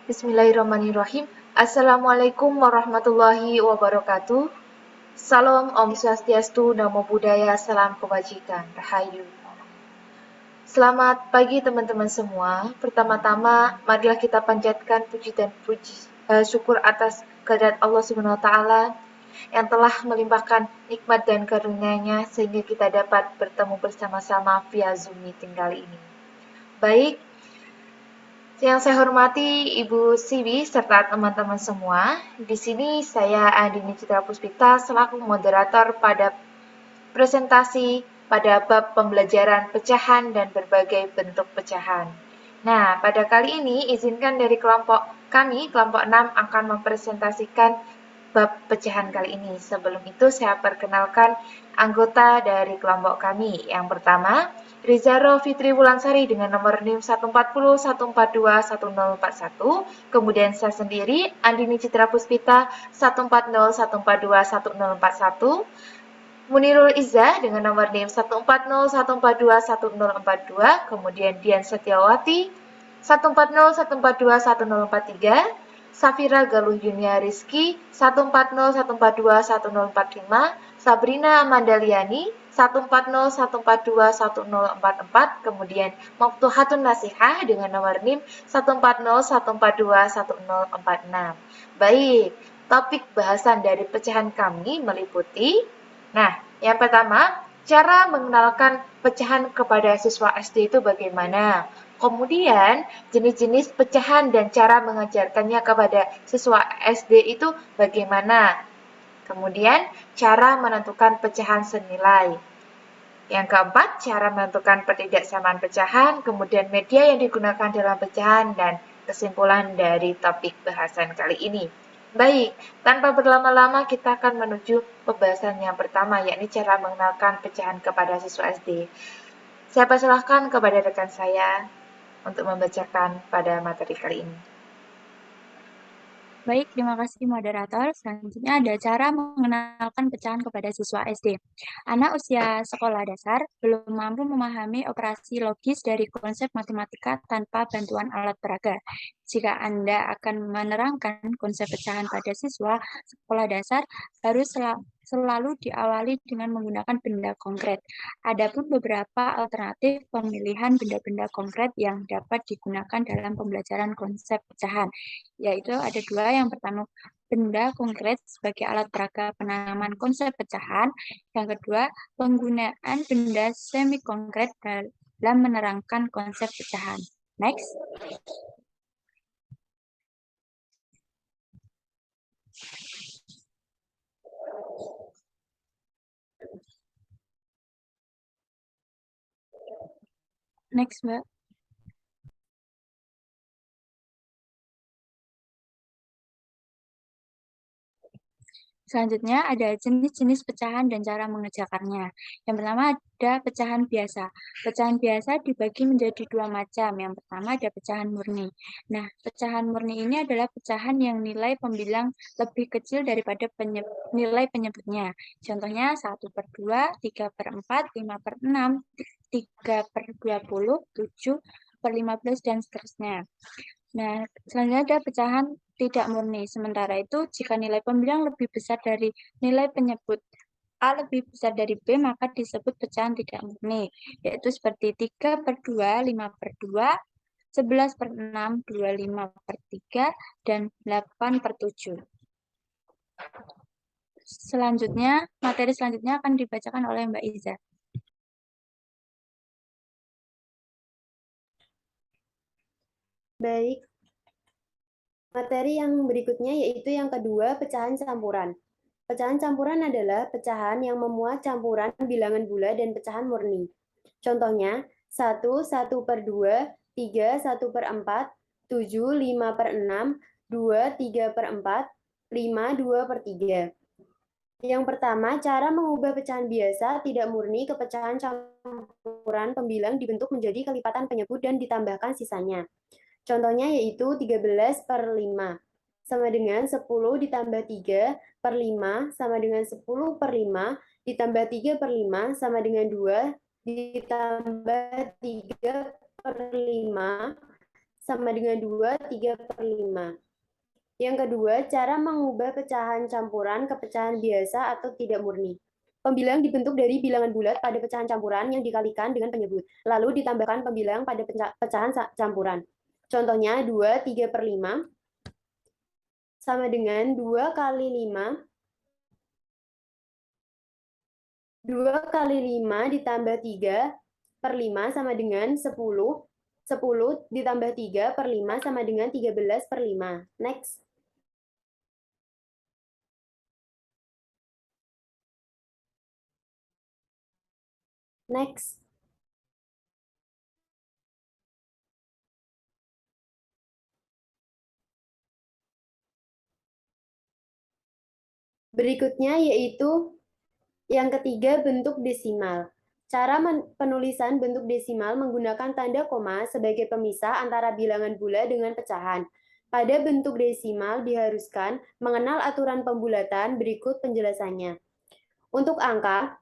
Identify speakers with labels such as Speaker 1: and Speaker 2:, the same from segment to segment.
Speaker 1: Bismillahirrahmanirrahim. Assalamualaikum warahmatullahi wabarakatuh. Salam Om Swastiastu, Namo Buddhaya, Salam Kebajikan, Rahayu. Selamat pagi teman-teman semua. Pertama-tama, marilah kita panjatkan puji dan syukur atas kehadirat Allah Subhanahu wa taala yang telah melimpahkan nikmat dan karunia-Nya sehingga kita dapat bertemu bersama-sama via Zoom meeting kali ini. Baik, yang saya hormati Ibu Siwi serta teman-teman semua, di sini saya Andini Citra Puspita selaku moderator pada presentasi pada bab pembelajaran pecahan dan berbagai bentuk pecahan. Nah, pada kali ini izinkan dari kelompok kami, kelompok 6 akan mempresentasikan bab pecahan kali ini. Sebelum itu saya perkenalkan anggota dari kelompok kami. Yang pertama, Rizaro Fitri Wulansari dengan nomor NIM 140 142 1041. Kemudian saya sendiri, Andini Citra Puspita 140 142 1041. Munirul Izzah dengan nomor NIM 140 142 1042. Kemudian Dian Setiawati 140 142 1043. Safira Galuh Yunia Rizky 140 142 1045, Sabrina Amandaliani 140 142 1044, kemudian Maftuhatun Nasihah dengan nomor NIM 140 142 1046. Baik, topik bahasan dari pecahan kami meliputi, yang pertama, cara mengenalkan pecahan kepada siswa SD itu bagaimana? Kemudian, jenis-jenis pecahan dan cara mengajarkannya kepada siswa SD itu bagaimana? Kemudian, cara menentukan pecahan senilai. Yang keempat, cara menentukan ketidaksamaan pecahan, kemudian media yang digunakan dalam pecahan, dan kesimpulan dari topik bahasan kali ini. Baik, tanpa berlama-lama kita akan menuju pembahasan yang pertama, yakni cara mengenalkan pecahan kepada siswa SD. Saya persilahkan kepada rekan saya untuk membacakan pada materi kali ini.
Speaker 2: Baik, terima kasih moderator. Selanjutnya ada cara mengenalkan pecahan kepada siswa SD. Anak usia sekolah dasar belum mampu memahami operasi logis dari konsep matematika tanpa bantuan alat peraga. Jika Anda akan menerangkan konsep pecahan pada siswa sekolah dasar, harus selalu diawali dengan menggunakan benda konkret. Adapun beberapa alternatif pemilihan benda-benda konkret yang dapat digunakan dalam pembelajaran konsep pecahan, yaitu ada dua. Yang pertama, benda konkret sebagai alat peraga penanaman konsep pecahan. Yang kedua, penggunaan benda semi konkret dalam menerangkan konsep pecahan. Next. Next, Mbak. Selanjutnya ada jenis-jenis pecahan dan cara mengerjakannya. Yang pertama ada pecahan biasa. Pecahan biasa dibagi menjadi dua macam. Yang pertama ada pecahan murni. Nah, pecahan murni ini adalah pecahan yang nilai pembilang lebih kecil daripada nilai penyebutnya. Contohnya 1/2, 3/4, 5/6, 3/20, 7/15, dan seterusnya. Nah, selanjutnya ada pecahan tidak murni. Sementara itu, jika nilai pembilang lebih besar dari nilai penyebut A lebih besar dari B, maka disebut pecahan tidak murni, yaitu seperti 3/2, 5/2, 11/6, 25/3, dan 8/7. Selanjutnya, materi selanjutnya akan dibacakan oleh Mbak Iza.
Speaker 3: Baik, materi yang berikutnya yaitu yang kedua, pecahan campuran. Pecahan campuran adalah pecahan yang memuat campuran bilangan bulat dan pecahan murni. Contohnya, 1, 1/2, 3, 1/4, 7, 5/6, 2, 3/4, 5, 2/3. Yang pertama, cara mengubah pecahan biasa tidak murni ke pecahan campuran pembilang dibentuk menjadi kelipatan penyebut dan ditambahkan sisanya. Contohnya yaitu 13/5 sama dengan 10 ditambah 3/5 sama dengan 10/5 ditambah 3/5 sama dengan 2 ditambah 3/5 sama dengan 2, 3/5. Yang kedua, cara mengubah pecahan campuran ke pecahan biasa atau tidak murni. Pembilang dibentuk dari bilangan bulat pada pecahan campuran yang dikalikan dengan penyebut, lalu ditambahkan pembilang pada pecahan campuran. Contohnya 2, 3/5 sama dengan 2 kali 5. 2 kali 5 ditambah 3/5 sama dengan 10. 10 ditambah 3/5 sama dengan 13/5. Next. Next. Berikutnya yaitu yang ketiga, bentuk desimal. Cara penulisan bentuk desimal menggunakan tanda koma sebagai pemisah antara bilangan bulat dengan pecahan. Pada bentuk desimal diharuskan mengenal aturan pembulatan, berikut penjelasannya. Untuk angka,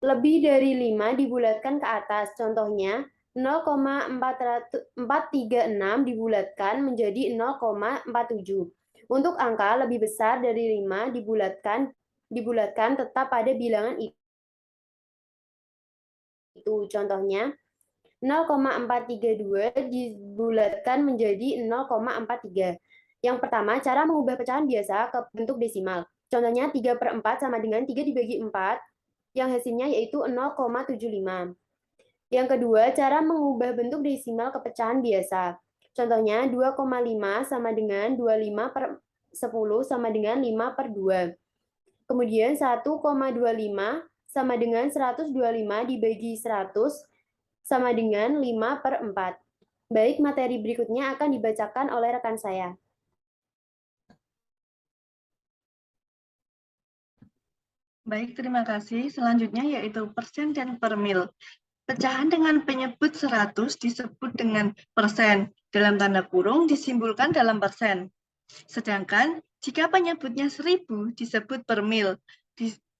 Speaker 3: lebih dari 5 dibulatkan ke atas. Contohnya, 0,436 dibulatkan menjadi 0,47. Untuk angka lebih besar dari 5 dibulatkan tetap pada bilangan itu. Contohnya, 0,432 dibulatkan menjadi 0,43. Yang pertama, cara mengubah pecahan biasa ke bentuk desimal. Contohnya 3/4 sama dengan 3 dibagi 4, yang hasilnya yaitu 0,75. Yang kedua, cara mengubah bentuk desimal ke pecahan biasa. Contohnya 2,5 sama dengan 25/10 sama dengan 5/2. Kemudian 1,25 sama dengan 125 dibagi 100 sama dengan 5/4. Baik, materi berikutnya akan dibacakan oleh rekan saya.
Speaker 4: Baik, terima kasih. Selanjutnya yaitu persen dan per mil. Pecahan dengan penyebut 100 disebut dengan persen. Dalam tanda kurung disimbolkan dalam persen. Sedangkan jika penyebutnya 1000 disebut per mil.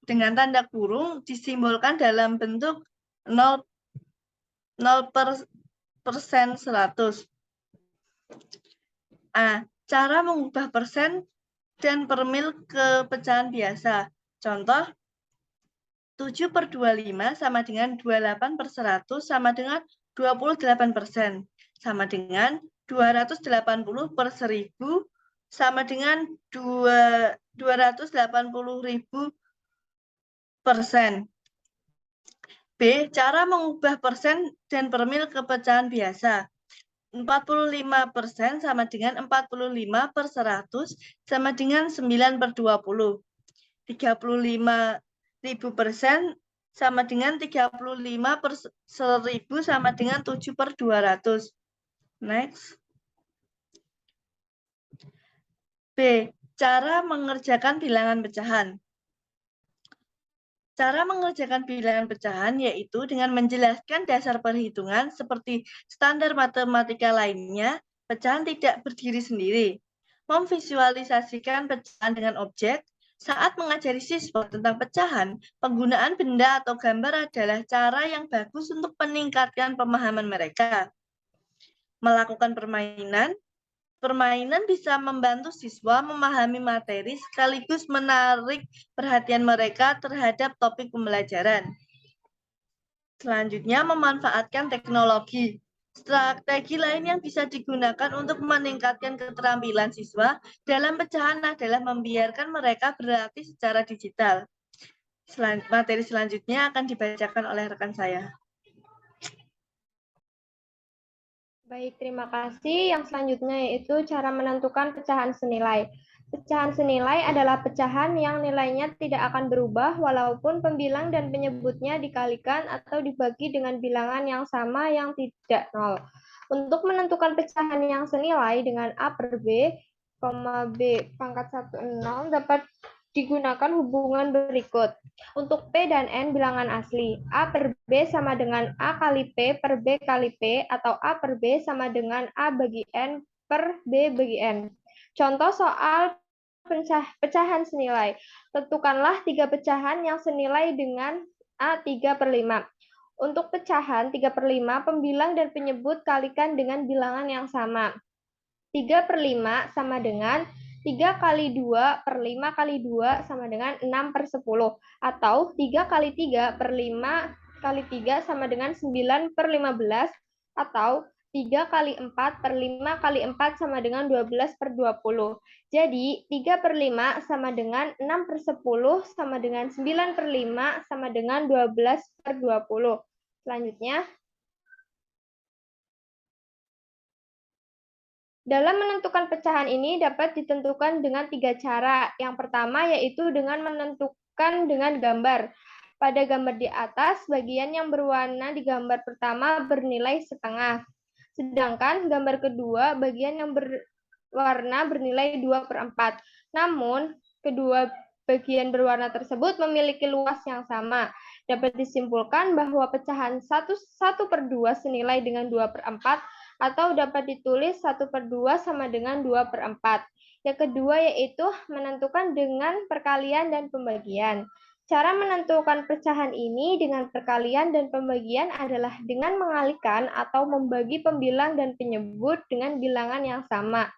Speaker 4: Dengan tanda kurung disimbolkan dalam bentuk 0 persen 100. Cara mengubah persen dan per mil ke pecahan biasa. Contoh, 7/25 sama dengan 28/100 sama dengan 28%. Sama dengan 280/1000 sama dengan 280.000 persen. B. Cara mengubah persen dan per mil ke pecahan biasa. 45% sama dengan 45/100 sama dengan 9/20. 35.000 persen sama dengan 35/1000 sama dengan 7/200. Next. B. Cara mengerjakan bilangan pecahan. Cara mengerjakan bilangan pecahan yaitu dengan menjelaskan dasar perhitungan seperti standar matematika lainnya, pecahan tidak berdiri sendiri. Memvisualisasikan pecahan dengan objek. Saat mengajari siswa tentang pecahan, penggunaan benda atau gambar adalah cara yang bagus untuk meningkatkan pemahaman mereka. Melakukan permainan. Permainan bisa membantu siswa memahami materi sekaligus menarik perhatian mereka terhadap topik pembelajaran. Selanjutnya, memanfaatkan teknologi. Strategi lain yang bisa digunakan untuk meningkatkan keterampilan siswa dalam pecahan adalah membiarkan mereka berlatih secara digital. Materi selanjutnya akan dibacakan oleh rekan saya.
Speaker 5: Baik, terima kasih. Yang selanjutnya yaitu cara menentukan pecahan senilai. Pecahan senilai adalah pecahan yang nilainya tidak akan berubah walaupun pembilang dan penyebutnya dikalikan atau dibagi dengan bilangan yang sama yang tidak nol. Untuk menentukan pecahan yang senilai dengan A per B, B pangkat 1 0 dapat digunakan hubungan berikut. Untuk P dan N bilangan asli, A per B sama dengan A kali P per B kali P, atau A per B sama dengan A bagi N per B bagi N. Contoh soal pecahan senilai. Tentukanlah 3 pecahan yang senilai dengan A 3/5. Untuk pecahan 3/5, pembilang dan penyebut kalikan dengan bilangan yang sama. 3/5 sama dengan 3 kali 2 per 5 kali 2 sama dengan 6/10. Atau 3 kali 3 per 5 kali 3 sama dengan 9/15. Atau 3 kali 4 per 5 kali 4 sama dengan 12/20. Jadi 3/5 sama dengan 6/10 sama dengan 9/5 sama dengan 12/20. Selanjutnya, dalam menentukan pecahan ini dapat ditentukan dengan 3 cara. Yang pertama yaitu dengan menentukan dengan gambar. Pada gambar di atas, bagian yang berwarna di gambar pertama bernilai setengah. Sedangkan gambar kedua, bagian yang berwarna bernilai 2/4. Namun, kedua bagian berwarna tersebut memiliki luas yang sama. Dapat disimpulkan bahwa pecahan 1/2 senilai dengan 2/4 atau dapat ditulis 1/2 sama dengan 2/4. Yang kedua yaitu menentukan dengan perkalian dan pembagian. Cara menentukan pecahan ini dengan perkalian dan pembagian adalah dengan mengalihkan atau membagi pembilang dan penyebut dengan bilangan yang sama.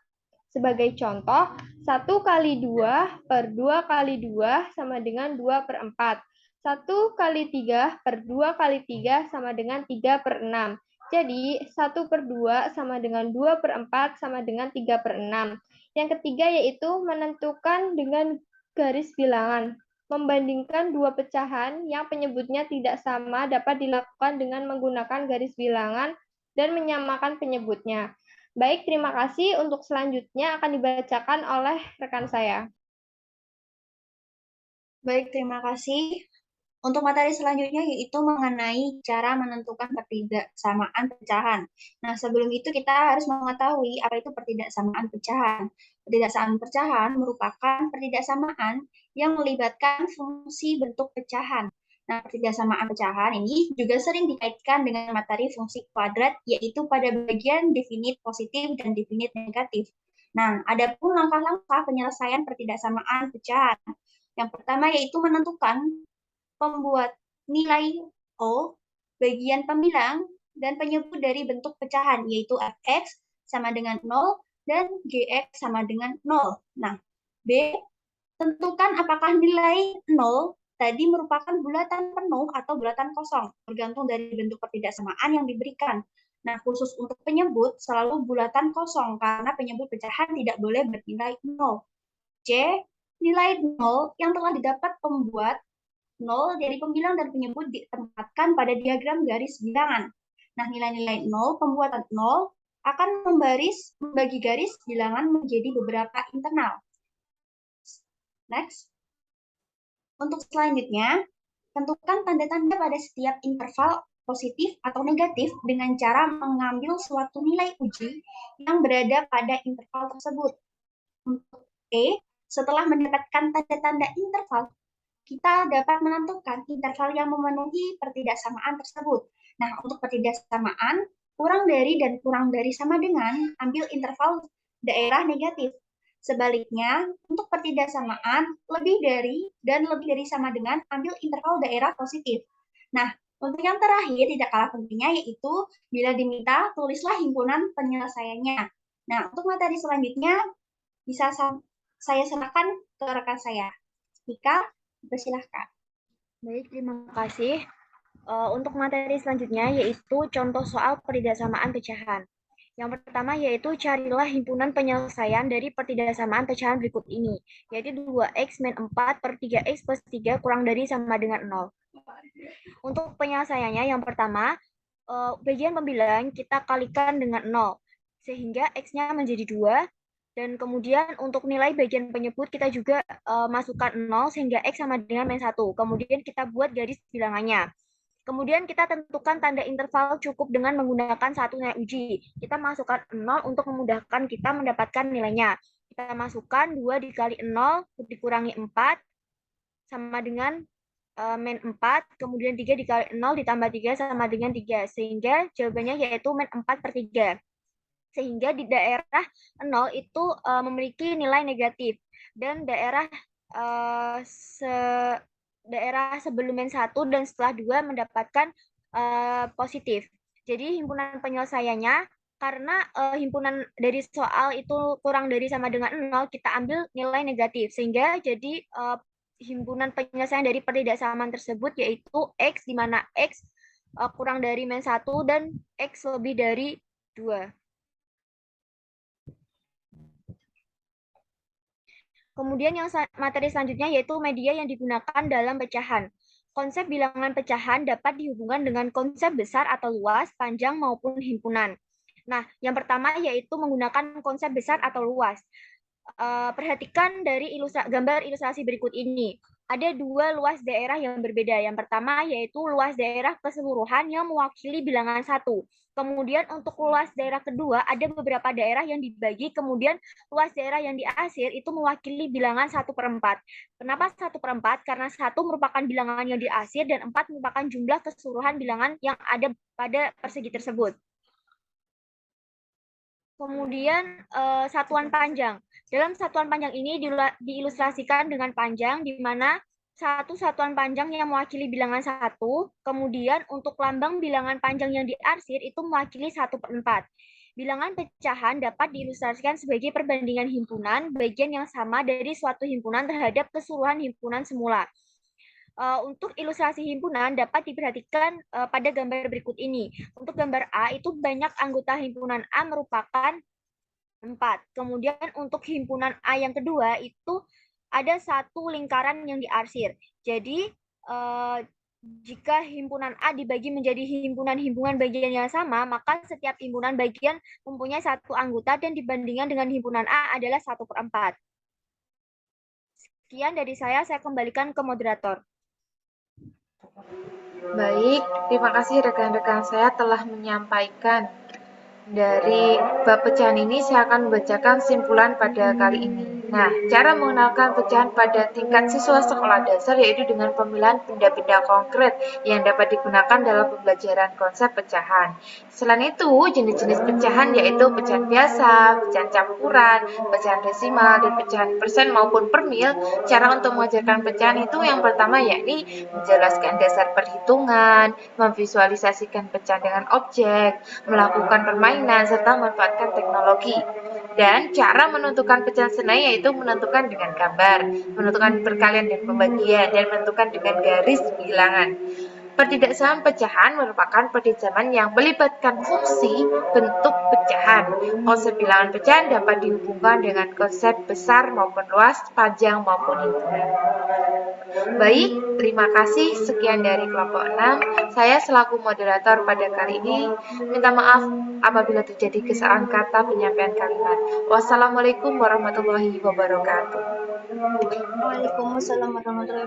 Speaker 5: Sebagai contoh, 1 kali 2 per 2 kali 2 sama dengan 2/4. 1 kali 3 per 2 kali 3 sama dengan 3/6. Jadi, 1/2 sama dengan 2/4 sama dengan 3/6. Yang ketiga yaitu menentukan dengan garis bilangan. Membandingkan dua pecahan yang penyebutnya tidak sama dapat dilakukan dengan menggunakan garis bilangan dan menyamakan penyebutnya. Baik, terima kasih. Untuk selanjutnya akan dibacakan oleh rekan saya.
Speaker 6: Baik, terima kasih. Untuk materi selanjutnya yaitu mengenai cara menentukan pertidaksamaan pecahan. Nah, sebelum itu kita harus mengetahui apa itu pertidaksamaan pecahan. Pertidaksamaan pecahan merupakan pertidaksamaan yang melibatkan fungsi bentuk pecahan. Nah, pertidaksamaan pecahan ini juga sering dikaitkan dengan materi fungsi kuadrat, yaitu pada bagian definit positif dan definit negatif. Nah, ada pun langkah-langkah penyelesaian pertidaksamaan pecahan. Yang pertama yaitu menentukan pembuat nilai O, bagian pembilang, dan penyebut dari bentuk pecahan, yaitu Fx sama dengan 0 dan Gx sama dengan 0. Nah, B, tentukan apakah nilai 0 tadi merupakan bulatan penuh atau bulatan kosong, tergantung dari bentuk pertidaksamaan yang diberikan. Nah, khusus untuk penyebut, selalu bulatan kosong, karena penyebut pecahan tidak boleh bernilai 0. C, nilai 0 yang telah didapat pembuat 0 dari pembilang dan penyebut ditempatkan pada diagram garis bilangan. Nah, nilai-nilai 0, pembuatan 0 akan membagi garis bilangan menjadi beberapa internal. Next. Untuk selanjutnya, tentukan tanda-tanda pada setiap interval positif atau negatif dengan cara mengambil suatu nilai uji yang berada pada interval tersebut. Untuk E, setelah mendapatkan tanda-tanda interval, kita dapat menentukan interval yang memenuhi pertidaksamaan tersebut. Nah, untuk pertidaksamaan, kurang dari dan kurang dari sama dengan, ambil interval daerah negatif. Sebaliknya, untuk pertidaksamaan, lebih dari dan lebih dari sama dengan, ambil interval daerah positif. Nah, untuk yang terakhir, tidak kalah pentingnya, yaitu bila diminta, tulislah himpunan penyelesaiannya. Nah, untuk materi selanjutnya, bisa saya serahkan ke rekan saya. Mika, silahkan.
Speaker 2: Baik, terima kasih. Untuk materi selanjutnya yaitu contoh soal pertidaksamaan pecahan. Yang pertama yaitu carilah himpunan penyelesaian dari pertidaksamaan pecahan berikut ini, yaitu 2x min 4 per 3x plus 3 kurang dari sama dengan 0. Untuk penyelesaiannya yang pertama, bagian pembilang kita kalikan dengan 0, sehingga x-nya menjadi 2. Dan kemudian untuk nilai bagian penyebut kita juga masukkan 0 sehingga X sama dengan min 1. Kemudian kita buat garis bilangannya. Kemudian kita tentukan tanda interval cukup dengan menggunakan satu nilai uji. Kita masukkan 0 untuk memudahkan kita mendapatkan nilainya. Kita masukkan 2 dikali 0 dikurangi 4 sama dengan min 4. Kemudian 3 dikali 0 ditambah 3 sama dengan 3. Sehingga jawabannya yaitu min 4 per 3. Sehingga di daerah 0 itu memiliki nilai negatif dan daerah daerah sebelum min 1 dan setelah 2 mendapatkan
Speaker 7: positif. Jadi himpunan penyelesaiannya karena himpunan dari soal itu kurang dari sama dengan 0, kita ambil nilai negatif. Sehingga jadi himpunan penyelesaian dari pertidaksamaan tersebut yaitu X, di mana X kurang dari -1 dan X lebih dari 2. Kemudian yang materi selanjutnya yaitu media yang digunakan dalam pecahan. Konsep bilangan pecahan dapat dihubungkan dengan konsep besar atau luas, panjang maupun himpunan. Nah, yang pertama yaitu menggunakan konsep besar atau luas. Perhatikan dari gambar ilustrasi berikut ini. Ada dua luas daerah yang berbeda. Yang pertama yaitu luas daerah keseluruhan yang mewakili bilangan 1. Kemudian untuk luas daerah kedua ada beberapa daerah yang dibagi, kemudian luas daerah yang diarsir itu mewakili bilangan 1/4. Kenapa 1/4? Karena 1 merupakan bilangan yang diarsir dan 4 merupakan jumlah keseluruhan bilangan yang ada pada persegi tersebut. Kemudian satuan panjang. Dalam satuan panjang ini diilustrasikan dengan panjang, di mana satu satuan panjang yang mewakili bilangan 1, kemudian untuk lambang bilangan panjang yang diarsir itu mewakili 1/4. Bilangan pecahan dapat diilustrasikan sebagai perbandingan himpunan, bagian yang sama dari suatu himpunan terhadap keseluruhan himpunan semula. Untuk ilustrasi himpunan dapat diperhatikan pada gambar berikut ini. Untuk gambar A itu banyak anggota himpunan A merupakan 4. Kemudian untuk himpunan A yang kedua itu ada satu lingkaran yang diarsir. Jadi jika himpunan A dibagi menjadi himpunan-himpunan bagian yang sama, maka setiap himpunan bagian mempunyai satu anggota dan dibandingkan dengan himpunan A adalah 1/4. Sekian dari saya kembalikan ke moderator.
Speaker 1: Baik, terima kasih rekan-rekan saya telah menyampaikan. Dari bab pecahan ini saya akan membacakan simpulan pada kali ini. Nah, cara mengenalkan pecahan pada tingkat siswa sekolah dasar yaitu dengan pemilihan benda-benda konkret yang dapat digunakan dalam pembelajaran konsep pecahan. Selain itu, jenis-jenis pecahan yaitu pecahan biasa, pecahan campuran, pecahan desimal, dan pecahan persen maupun per mil. Cara untuk mengajarkan pecahan itu yang pertama yakni menjelaskan dasar perhitungan, memvisualisasikan pecahan dengan objek, melakukan permainan, serta memanfaatkan teknologi. Dan cara menentukan pecahan senilai yaitu menentukan dengan gambar, menentukan perkalian dan pembagian, dan menentukan dengan garis bilangan. Pertidaksamaan pecahan merupakan pertidaksamaan yang melibatkan fungsi bentuk pecahan. Konsep bilangan pecahan dapat dihubungkan dengan konsep besar maupun luas, panjang maupun himpunan. Baik, terima kasih. Sekian dari kelompok 6. Saya selaku moderator pada kali ini minta maaf apabila terjadi kesalahan kata penyampaian kalimat. Wassalamualaikum warahmatullahi wabarakatuh.
Speaker 6: Waalaikumsalam warahmatullahi wabarakatuh.